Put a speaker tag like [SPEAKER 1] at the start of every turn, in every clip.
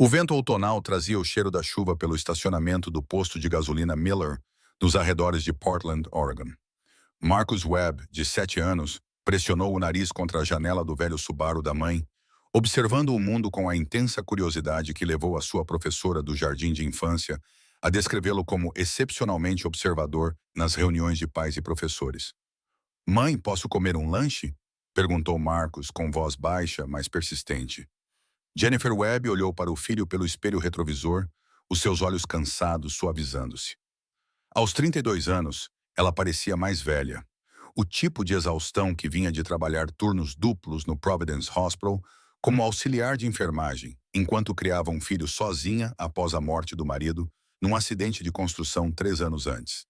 [SPEAKER 1] O vento outonal trazia o cheiro da chuva pelo estacionamento do posto de gasolina Miller, nos arredores de Portland, Oregon. Marcus Webb, de 7 anos, pressionou o nariz contra a janela do velho Subaru da mãe, observando o mundo com a intensa curiosidade que levou a sua professora do jardim de infância a descrevê-lo como excepcionalmente observador nas reuniões de pais e professores. Mãe, posso comer um lanche? Perguntou Marcus com voz baixa, mas persistente. Jennifer Webb olhou para o filho pelo espelho retrovisor, os seus olhos cansados suavizando-se. Aos 32 anos, ela parecia mais velha. O tipo de exaustão que vinha de trabalhar turnos duplos no Providence Hospital como auxiliar de enfermagem, enquanto criava um filho sozinha após a morte do marido, num acidente de construção 3 anos antes.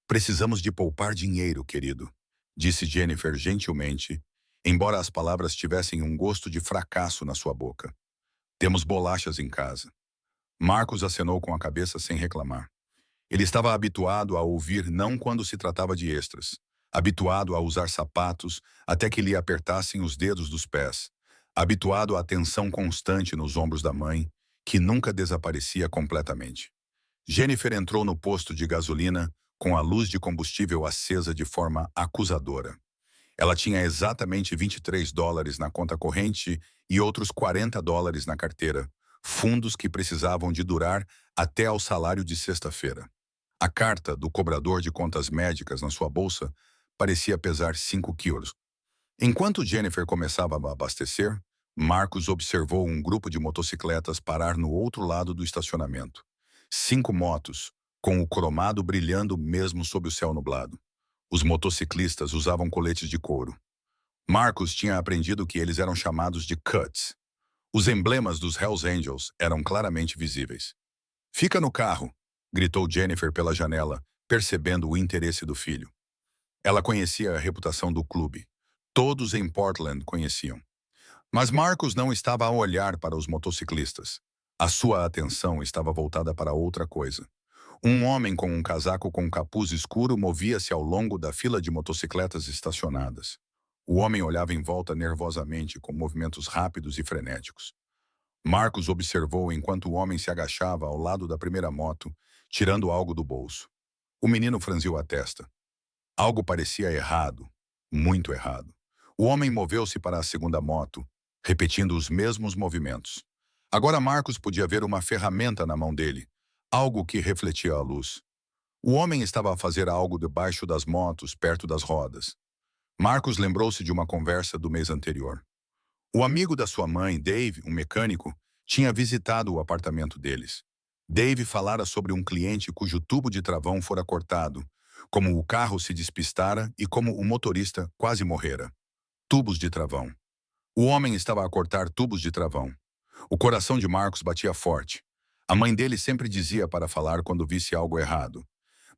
[SPEAKER 1] Precisamos de poupar dinheiro, querido, disse Jennifer gentilmente, embora as palavras tivessem um gosto de fracasso na sua boca. Temos bolachas em casa. Marcos acenou com a cabeça sem reclamar. Ele estava habituado a ouvir não quando se tratava de extras, habituado a usar sapatos até que lhe apertassem os dedos dos pés, habituado à tensão constante nos ombros da mãe, que nunca desaparecia completamente. Jennifer entrou no posto de gasolina com a luz de combustível acesa de forma acusadora. Ela tinha exatamente US$ 23 na conta corrente e outros US$ 40 na carteira, fundos que precisavam de durar até ao salário de sexta-feira. A carta do cobrador de contas médicas na sua bolsa parecia pesar 5 quilos. Enquanto Jennifer começava a abastecer, Marcos observou um grupo de motocicletas parar no outro lado do estacionamento. 5 motos, com o cromado brilhando mesmo sob o céu nublado. Os motociclistas usavam coletes de couro. Marcos tinha aprendido que eles eram chamados de Cuts. Os emblemas dos Hells Angels eram claramente visíveis. "Fica no carro", gritou Jennifer pela janela, percebendo o interesse do filho. Ela conhecia a reputação do clube. Todos em Portland conheciam. Mas Marcos não estava a olhar para os motociclistas. A sua atenção estava voltada para outra coisa. Um homem com um casaco com capuz escuro movia-se ao longo da fila de motocicletas estacionadas. O homem olhava em volta nervosamente, com movimentos rápidos e frenéticos. Marcos observou enquanto o homem se agachava ao lado da primeira moto, tirando algo do bolso. O menino franziu a testa. Algo parecia errado, muito errado. O homem moveu-se para a segunda moto, repetindo os mesmos movimentos. Agora Marcos podia ver uma ferramenta na mão dele, algo que refletia a luz. O homem estava a fazer algo debaixo das motos, perto das rodas. Marcos lembrou-se de uma conversa do mês anterior. O amigo da sua mãe, Dave, um mecânico, tinha visitado o apartamento deles. Dave falara sobre um cliente cujo tubo de travão fora cortado, como o carro se despistara e como o motorista quase morrera. Tubos de travão. O homem estava a cortar tubos de travão. O coração de Marcos batia forte. A mãe dele sempre dizia para falar quando visse algo errado.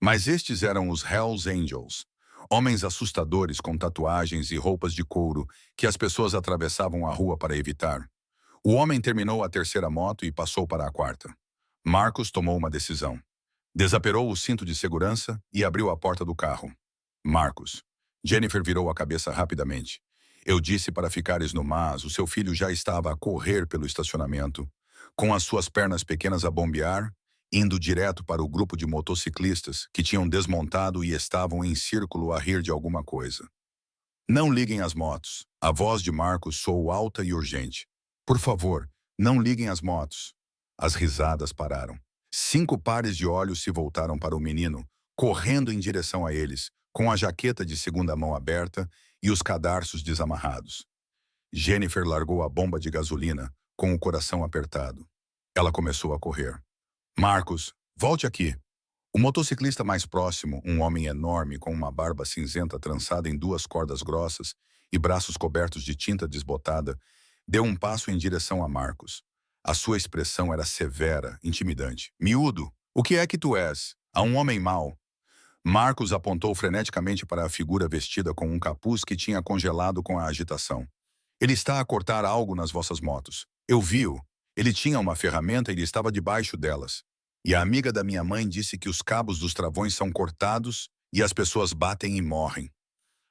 [SPEAKER 1] Mas estes eram os Hells Angels, homens assustadores com tatuagens e roupas de couro que as pessoas atravessavam a rua para evitar. O homem terminou a terceira moto e passou para a quarta. Marcos tomou uma decisão. Desaperou o cinto de segurança e abriu a porta do carro. Marcos. Jennifer virou a cabeça rapidamente. Eu disse para ficares no mas, o seu filho já estava a correr pelo estacionamento, com as suas pernas pequenas a bombear, indo direto para o grupo de motociclistas que tinham desmontado e estavam em círculo a rir de alguma coisa. Não liguem as motos. A voz de Marcos soou alta e urgente. Por favor, não liguem as motos. As risadas pararam. 5 pares de olhos se voltaram para o menino, correndo em direção a eles, com a jaqueta de segunda mão aberta e os cadarços desamarrados. Jennifer largou a bomba de gasolina, com o coração apertado. Ela começou a correr. Marcos, volte aqui. O motociclista mais próximo, um homem enorme com uma barba cinzenta trançada em 2 cordas grossas e braços cobertos de tinta desbotada, deu um passo em direção a Marcos. A sua expressão era severa, intimidante. Miúdo, o que é que tu és? A um homem mau. Marcos apontou freneticamente para a figura vestida com um capuz que tinha congelado com a agitação. Ele está a cortar algo nas vossas motos. Eu vi-o. Ele tinha uma ferramenta e ele estava debaixo delas. E a amiga da minha mãe disse que os cabos dos travões são cortados e as pessoas batem e morrem.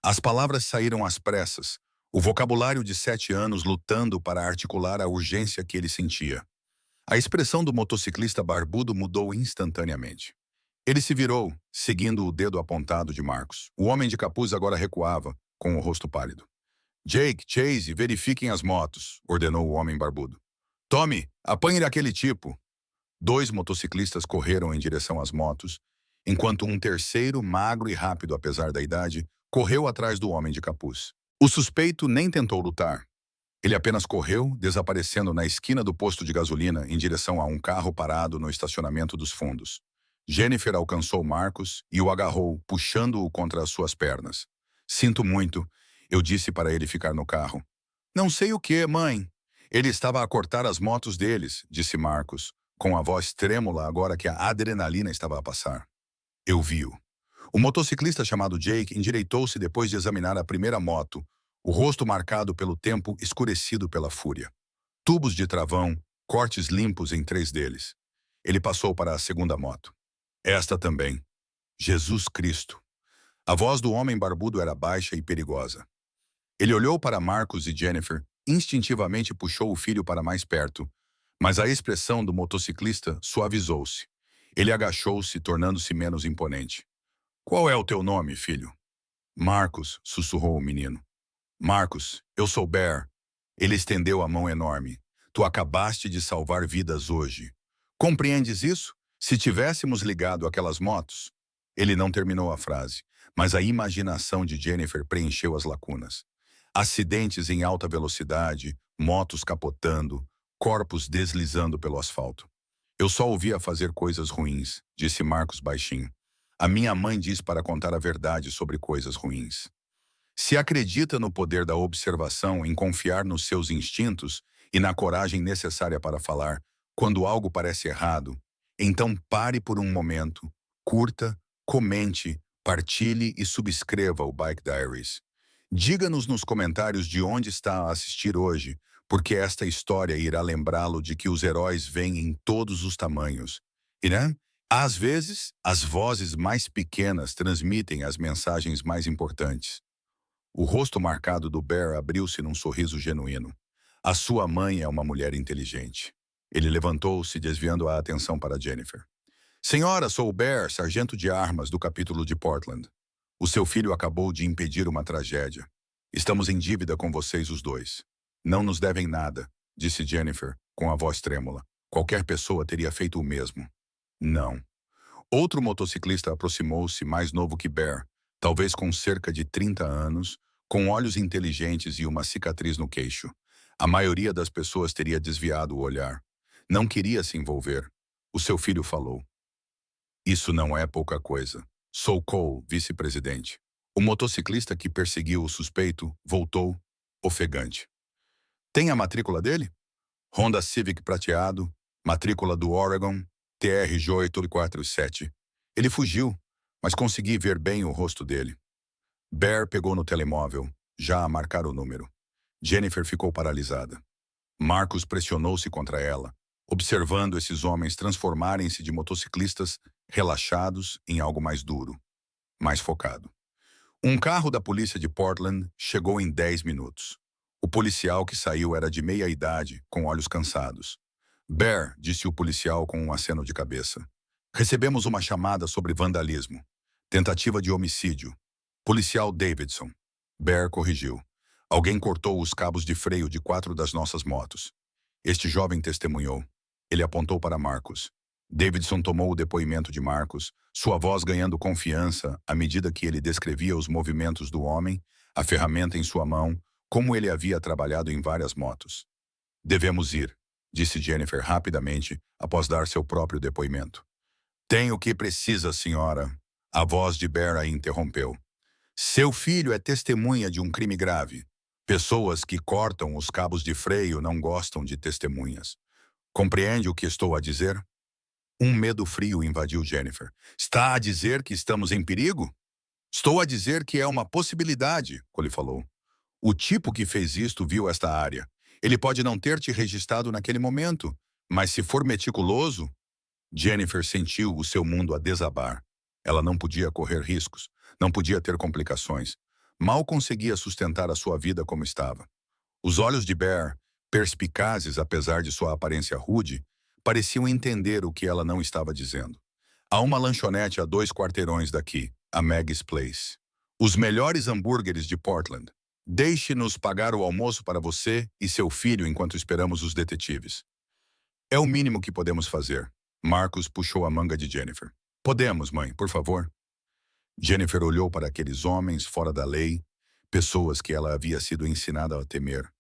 [SPEAKER 1] As palavras saíram às pressas, o vocabulário de 7 anos lutando para articular a urgência que ele sentia. A expressão do motociclista barbudo mudou instantaneamente. Ele se virou, seguindo o dedo apontado de Marcos. O homem de capuz agora recuava, com o rosto pálido. Jake, Chase, verifiquem as motos, ordenou o homem barbudo. Tommy, apanhe aquele tipo. 2 motociclistas correram em direção às motos, enquanto um terceiro, magro e rápido apesar da idade, correu atrás do homem de capuz. O suspeito nem tentou lutar. Ele apenas correu, desaparecendo na esquina do posto de gasolina em direção a um carro parado no estacionamento dos fundos. Jennifer alcançou Marcos e o agarrou, puxando-o contra as suas pernas. Sinto muito, eu disse para ele ficar no carro. Não sei o que, mãe. Ele estava a cortar as motos deles, disse Marcos, com a voz trêmula agora que a adrenalina estava a passar. Eu vi-o. O motociclista chamado Jake endireitou-se depois de examinar a primeira moto, o rosto marcado pelo tempo escurecido pela fúria. Tubos de travão, cortes limpos em 3 deles. Ele passou para a segunda moto. Esta também. Jesus Cristo. A voz do homem barbudo era baixa e perigosa. Ele olhou para Marcos e Jennifer, instintivamente puxou o filho para mais perto, mas a expressão do motociclista suavizou-se. Ele agachou-se, tornando-se menos imponente. Qual é o teu nome, filho? Marcos, sussurrou o menino. Marcos, eu sou Bear. Ele estendeu a mão enorme. Tu acabaste de salvar vidas hoje. Compreendes isso? Se tivéssemos ligado aquelas motos... Ele não terminou a frase, mas a imaginação de Jennifer preencheu as lacunas. Acidentes em alta velocidade, motos capotando, corpos deslizando pelo asfalto. Eu só ouvia fazer coisas ruins, disse Marcos baixinho. A minha mãe diz para contar a verdade sobre coisas ruins. Se acredita no poder da observação, em confiar nos seus instintos e na coragem necessária para falar, quando algo parece errado, então pare por um momento, curta, comente, partilhe e subscreva o Bike Diaries. Diga-nos nos comentários de onde está a assistir hoje, porque esta história irá lembrá-lo de que os heróis vêm em todos os tamanhos. E, né? Às vezes, as vozes mais pequenas transmitem as mensagens mais importantes. O rosto marcado do Bear abriu-se num sorriso genuíno. A sua mãe é uma mulher inteligente. Ele levantou-se, desviando a atenção para Jennifer. Senhora, sou o Bear, sargento de armas do capítulo de Portland. O seu filho acabou de impedir uma tragédia. Estamos em dívida com vocês os dois. Não nos devem nada, disse Jennifer, com a voz trêmula. Qualquer pessoa teria feito o mesmo. Não. Outro motociclista aproximou-se, mais novo que Bear, talvez com cerca de 30 anos, com olhos inteligentes e uma cicatriz no queixo. A maioria das pessoas teria desviado o olhar. Não queria se envolver. O seu filho falou. Isso não é pouca coisa. Sou Cole, vice-presidente. O motociclista que perseguiu o suspeito voltou, ofegante. Tem a matrícula dele? Honda Civic prateado, matrícula do Oregon, TRJ 847. Ele fugiu, mas consegui ver bem o rosto dele. Bear pegou no telemóvel, já a marcar o número. Jennifer ficou paralisada. Marcos pressionou-se contra ela, observando esses homens transformarem-se de motociclistas relaxados em algo mais duro, mais focado. Um carro da polícia de Portland chegou em 10 minutos. O policial que saiu era de meia-idade, com olhos cansados. Bear, disse o policial com um aceno de cabeça. Recebemos uma chamada sobre vandalismo. Tentativa de homicídio. Policial Davidson. Bear corrigiu. Alguém cortou os cabos de freio de 4 das nossas motos. Este jovem testemunhou. Ele apontou para Marcos. Davidson tomou o depoimento de Marcos, sua voz ganhando confiança à medida que ele descrevia os movimentos do homem, a ferramenta em sua mão, como ele havia trabalhado em várias motos. Devemos ir, disse Jennifer rapidamente, após dar seu próprio depoimento. Tem o que precisa, senhora. A voz de Bear a interrompeu. Seu filho é testemunha de um crime grave. Pessoas que cortam os cabos de freio não gostam de testemunhas. Compreende o que estou a dizer? Um medo frio invadiu Jennifer. Está a dizer que estamos em perigo? Estou a dizer que é uma possibilidade, Cole falou. O tipo que fez isto viu esta área. Ele pode não ter te registrado naquele momento, mas se for meticuloso... Jennifer sentiu o seu mundo a desabar. Ela não podia correr riscos, não podia ter complicações. Mal conseguia sustentar a sua vida como estava. Os olhos de Bear, perspicazes apesar de sua aparência rude, pareciam entender o que ela não estava dizendo. Há uma lanchonete a 2 quarteirões daqui, a Maggie's Place. Os melhores hambúrgueres de Portland. Deixe-nos pagar o almoço para você e seu filho enquanto esperamos os detetives. É o mínimo que podemos fazer. Marcus puxou a manga de Jennifer. Podemos, mãe, por favor? Jennifer olhou para aqueles homens fora da lei, pessoas que ela havia sido ensinada a temer.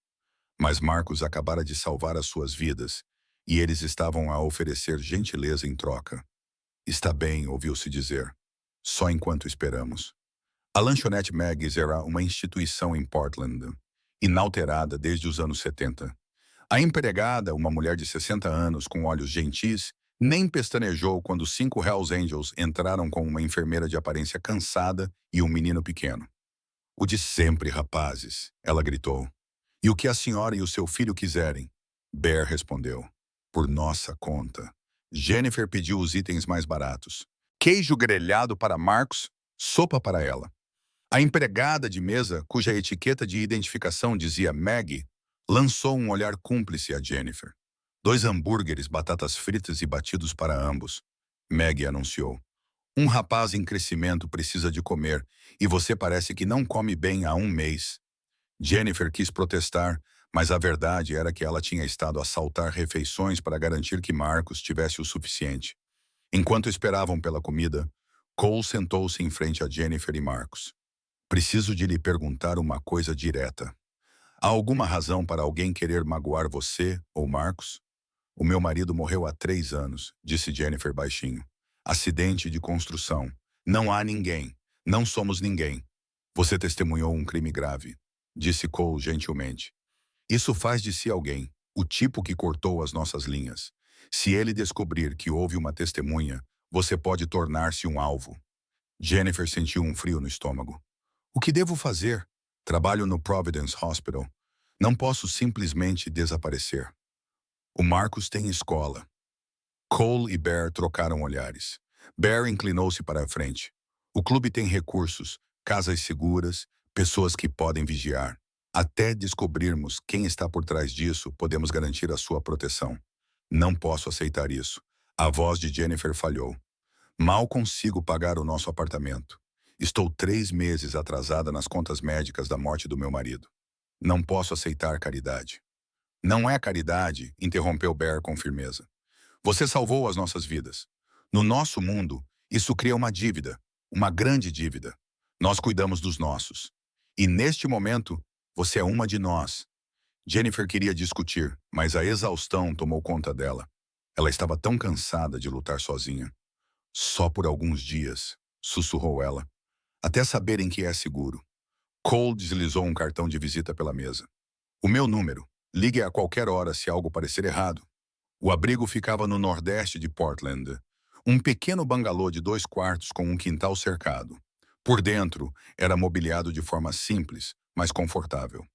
[SPEAKER 1] Mas Marcus acabara de salvar as suas vidas, e eles estavam a oferecer gentileza em troca. Está bem, ouviu-se dizer. Só enquanto esperamos. A lanchonete Maggie's era uma instituição em Portland, inalterada desde os anos 70. A empregada, uma mulher de 60 anos com olhos gentis, nem pestanejou quando 5 Hells Angels entraram com uma enfermeira de aparência cansada e um menino pequeno. O de sempre, rapazes, ela gritou. E o que a senhora e o seu filho quiserem? Bear respondeu. Por nossa conta. Jennifer pediu os itens mais baratos. Queijo grelhado para Marcos, sopa para ela. A empregada de mesa, cuja etiqueta de identificação dizia Maggie, lançou um olhar cúmplice a Jennifer. 2 hambúrgueres, batatas fritas e batidos para ambos. Maggie anunciou. Um rapaz em crescimento precisa de comer, e você parece que não come bem há um mês. Jennifer quis protestar, mas a verdade era que ela tinha estado a saltar refeições para garantir que Marcos tivesse o suficiente. Enquanto esperavam pela comida, Cole sentou-se em frente a Jennifer e Marcos. Preciso de lhe perguntar uma coisa direta. Há alguma razão para alguém querer magoar você ou Marcos? O meu marido morreu há 3 anos, disse Jennifer baixinho. Acidente de construção. Não há ninguém. Não somos ninguém. Você testemunhou um crime grave, disse Cole gentilmente. Isso faz de si alguém, o tipo que cortou as nossas linhas. Se ele descobrir que houve uma testemunha, você pode tornar-se um alvo. Jennifer sentiu um frio no estômago. O que devo fazer? Trabalho no Providence Hospital. Não posso simplesmente desaparecer. O Marcus tem escola. Cole e Bear trocaram olhares. Bear inclinou-se para a frente. O clube tem recursos, casas seguras, pessoas que podem vigiar. Até descobrirmos quem está por trás disso, podemos garantir a sua proteção. Não posso aceitar isso. A voz de Jennifer falhou. Mal consigo pagar o nosso apartamento. Estou 3 meses atrasada nas contas médicas da morte do meu marido. Não posso aceitar caridade. Não é caridade, interrompeu Bear com firmeza. Você salvou as nossas vidas. No nosso mundo, isso cria uma dívida, uma grande dívida. Nós cuidamos dos nossos. E neste momento, você é uma de nós. Jennifer queria discutir, mas a exaustão tomou conta dela. Ela estava tão cansada de lutar sozinha. Só por alguns dias, sussurrou ela, até saberem que é seguro. Cole deslizou um cartão de visita pela mesa. O meu número. Ligue a qualquer hora se algo parecer errado. O abrigo ficava no nordeste de Portland. Um pequeno bangalô de 2 quartos com um quintal cercado. Por dentro, era mobiliado de forma simples, mas confortável.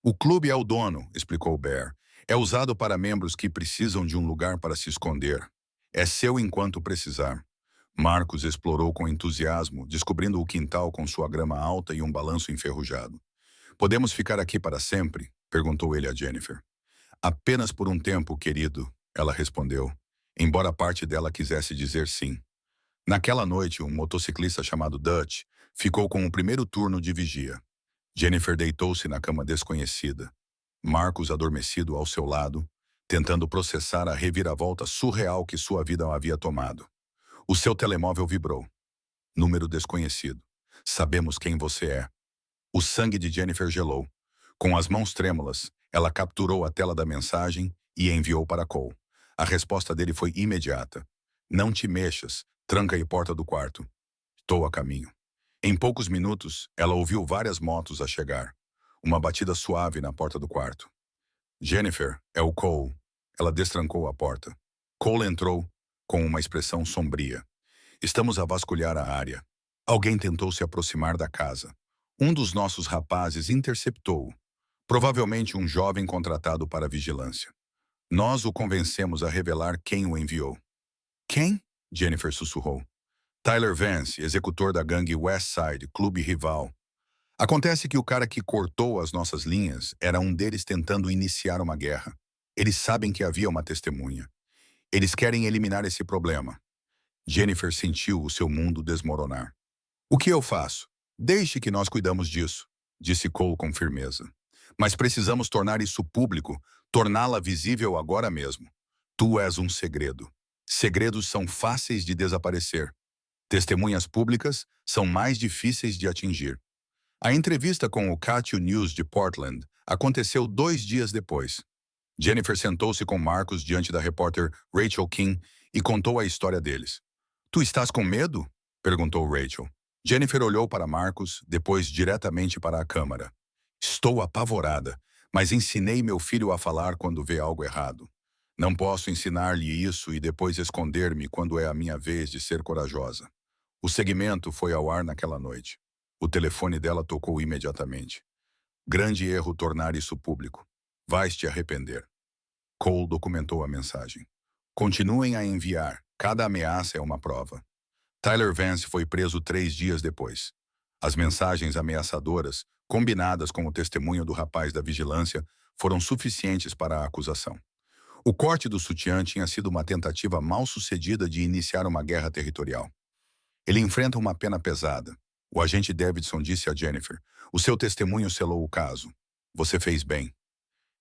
[SPEAKER 1] O clube é o dono, explicou Bear. É usado para membros que precisam de um lugar para se esconder. É seu enquanto precisar. Marcos explorou com entusiasmo, descobrindo o quintal com sua grama alta e um balanço enferrujado. Podemos ficar aqui para sempre? Perguntou ele a Jennifer. Apenas por um tempo, querido, ela respondeu, embora parte dela quisesse dizer sim. Naquela noite, um motociclista chamado Dutch ficou com o primeiro turno de vigia. Jennifer deitou-se na cama desconhecida. Marcos adormecido ao seu lado, tentando processar a reviravolta surreal que sua vida havia tomado. O seu telemóvel vibrou. Número desconhecido. Sabemos quem você é. O sangue de Jennifer gelou. Com as mãos trêmulas, ela capturou a tela da mensagem e enviou para Cole. A resposta dele foi imediata. Não te mexas, tranca a porta do quarto. Estou a caminho. Em poucos minutos, ela ouviu várias motos a chegar. Uma batida suave na porta do quarto. Jennifer, é o Cole. Ela destrancou a porta. Cole entrou, com uma expressão sombria. Estamos a vasculhar a área. Alguém tentou se aproximar da casa. Um dos nossos rapazes interceptou-o. Provavelmente um jovem contratado para vigilância. Nós o convencemos a revelar quem o enviou. Quem? Jennifer sussurrou. Tyler Vance, executor da gangue Westside, clube rival. Acontece que o cara que cortou as nossas linhas era um deles tentando iniciar uma guerra. Eles sabem que havia uma testemunha. Eles querem eliminar esse problema. Jennifer sentiu o seu mundo desmoronar. O que eu faço? Deixe que nós cuidamos disso, disse Cole com firmeza. Mas precisamos tornar isso público, torná-la visível agora mesmo. Tu és um segredo. Segredos são fáceis de desaparecer. Testemunhas públicas são mais difíceis de atingir. A entrevista com o Katyu News de Portland aconteceu 2 dias depois. Jennifer sentou-se com Marcus diante da repórter Rachel King e contou a história deles. Tu estás com medo? Perguntou Rachel. Jennifer olhou para Marcus, depois diretamente para a câmara. Estou apavorada, mas ensinei meu filho a falar quando vê algo errado. Não posso ensinar-lhe isso e depois esconder-me quando é a minha vez de ser corajosa. O segmento foi ao ar naquela noite. O telefone dela tocou imediatamente. Grande erro tornar isso público. Vais te arrepender. Cole documentou a mensagem. Continuem a enviar. Cada ameaça é uma prova. Tyler Vance foi preso 3 dias depois. As mensagens ameaçadoras, combinadas com o testemunho do rapaz da vigilância, foram suficientes para a acusação. O corte do sutiã tinha sido uma tentativa mal-sucedida de iniciar uma guerra territorial. Ele enfrenta uma pena pesada. O agente Davidson disse a Jennifer, o seu testemunho selou o caso. Você fez bem.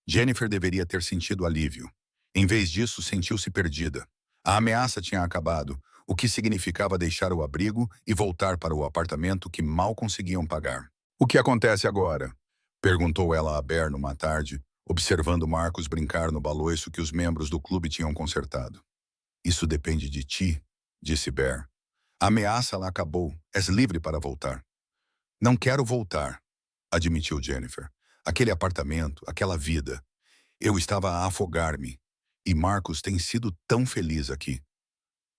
[SPEAKER 1] Jennifer deveria ter sentido alívio. Em vez disso, sentiu-se perdida. A ameaça tinha acabado, o que significava deixar o abrigo e voltar para o apartamento que mal conseguiam pagar. O que acontece agora? Perguntou ela a Bear numa tarde, observando Marcus brincar no baloiço que os membros do clube tinham consertado. Isso depende de ti, disse Bear. A ameaça lá acabou. És livre para voltar. Não quero voltar, admitiu Jennifer. Aquele apartamento, aquela vida. Eu estava a afogar-me. E Marcus tem sido tão feliz aqui.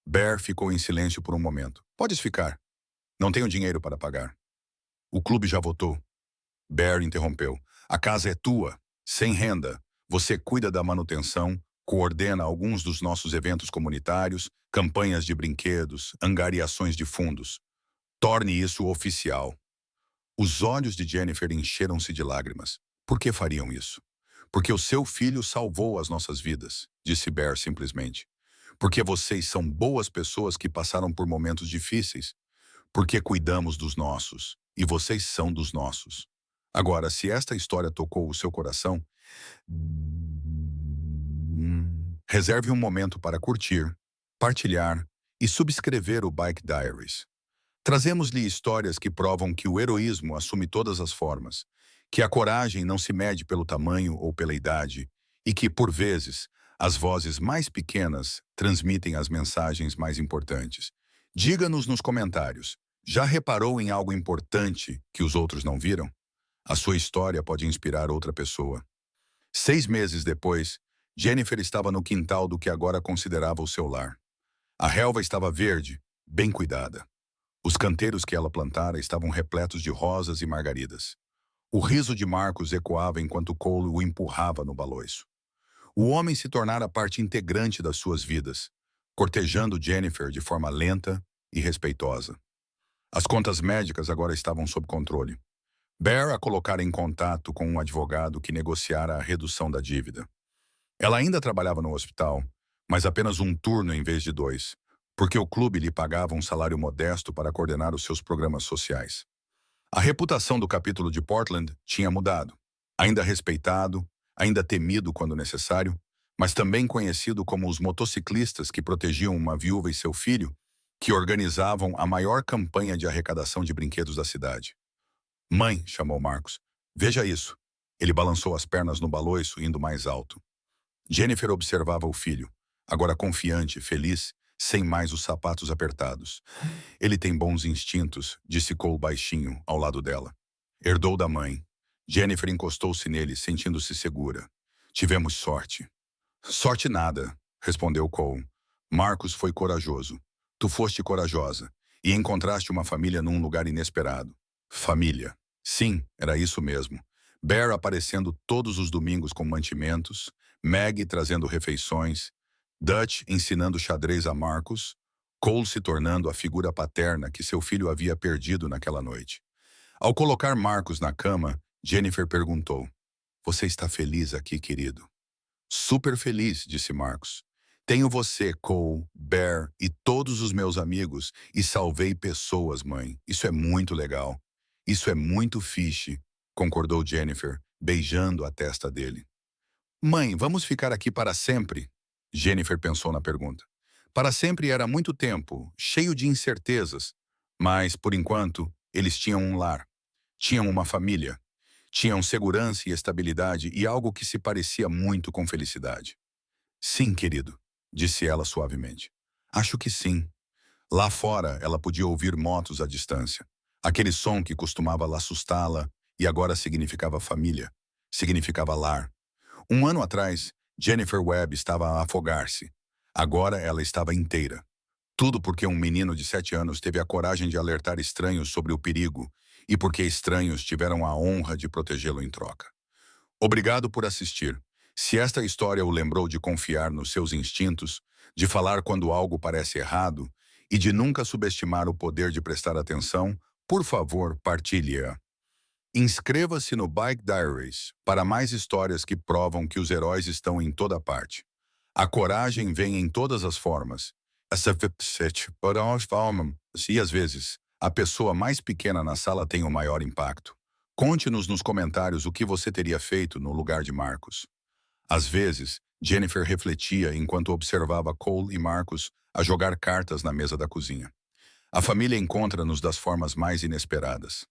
[SPEAKER 1] Bear ficou em silêncio por um momento. Podes ficar. Não tenho dinheiro para pagar. O clube já votou. Bear interrompeu. A casa é tua, sem renda. Você cuida da manutenção, coordena alguns dos nossos eventos comunitários, campanhas de brinquedos, angariações de fundos. Torne isso oficial. Os olhos de Jennifer encheram-se de lágrimas. Por que fariam isso? Porque o seu filho salvou as nossas vidas, disse Bear simplesmente. Porque vocês são boas pessoas que passaram por momentos difíceis. Porque cuidamos dos nossos, e vocês são dos nossos. Agora, se esta história tocou o seu coração, reserve um momento para curtir, partilhar e subscrever o Bike Diaries. Trazemos-lhe histórias que provam que o heroísmo assume todas as formas, que a coragem não se mede pelo tamanho ou pela idade e que, por vezes, as vozes mais pequenas transmitem as mensagens mais importantes. Diga-nos nos comentários, já reparou em algo importante que os outros não viram? A sua história pode inspirar outra pessoa. 6 meses depois, Jennifer estava no quintal do que agora considerava o seu lar. A relva estava verde, bem cuidada. Os canteiros que ela plantara estavam repletos de rosas e margaridas. O riso de Marcus ecoava enquanto Cole o empurrava no baloiço. O homem se tornara parte integrante das suas vidas, cortejando Jennifer de forma lenta e respeitosa. As contas médicas agora estavam sob controle. Bear a colocara em contato com um advogado que negociara a redução da dívida. Ela ainda trabalhava no hospital, mas apenas um turno em vez de 2, porque o clube lhe pagava um salário modesto para coordenar os seus programas sociais. A reputação do capítulo de Portland tinha mudado. Ainda respeitado, ainda temido quando necessário, mas também conhecido como os motociclistas que protegiam uma viúva e seu filho, que organizavam a maior campanha de arrecadação de brinquedos da cidade. Mãe, chamou Marcus. Veja isso. Ele balançou as pernas no baloiço, indo mais alto. Jennifer observava o filho, agora confiante, feliz, sem mais os sapatos apertados. Ele tem bons instintos, disse Cole baixinho, ao lado dela. Herdou da mãe. Jennifer encostou-se nele, sentindo-se segura. Tivemos sorte. Sorte nada, respondeu Cole. Marcus foi corajoso. Tu foste corajosa e encontraste uma família num lugar inesperado. Família. Sim, era isso mesmo. Bear aparecendo todos os domingos com mantimentos, Maggie trazendo refeições, Dutch ensinando xadrez a Marcus, Cole se tornando a figura paterna que seu filho havia perdido naquela noite. Ao colocar Marcus na cama, Jennifer perguntou, Você está feliz aqui, querido? Super feliz, disse Marcus. Tenho você, Cole, Bear e todos os meus amigos e salvei pessoas, mãe. Isso é muito legal. Isso é muito fixe, concordou Jennifer, beijando a testa dele. Mãe, vamos ficar aqui para sempre? Jennifer pensou na pergunta. Para sempre era muito tempo, cheio de incertezas. Mas, por enquanto, eles tinham um lar. Tinham uma família. Tinham segurança e estabilidade e algo que se parecia muito com felicidade. Sim, querido, disse ela suavemente. Acho que sim. Lá fora, ela podia ouvir motos à distância. Aquele som que costumava assustá-la e agora significava família. Significava lar. Um ano atrás, Jennifer Webb estava a afogar-se. Agora ela estava inteira. Tudo porque um menino de 7 anos teve a coragem de alertar estranhos sobre o perigo e porque estranhos tiveram a honra de protegê-lo em troca. Obrigado por assistir. Se esta história o lembrou de confiar nos seus instintos, de falar quando algo parece errado e de nunca subestimar o poder de prestar atenção, por favor, partilhe-a. Inscreva-se no Bike Diaries para mais histórias que provam que os heróis estão em toda parte. A coragem vem em todas as formas. E às vezes, a pessoa mais pequena na sala tem o maior impacto. Conte-nos nos comentários o que você teria feito no lugar de Marcos. Às vezes, Jennifer refletia enquanto observava Cole e Marcos a jogar cartas na mesa da cozinha. A família encontra-nos das formas mais inesperadas.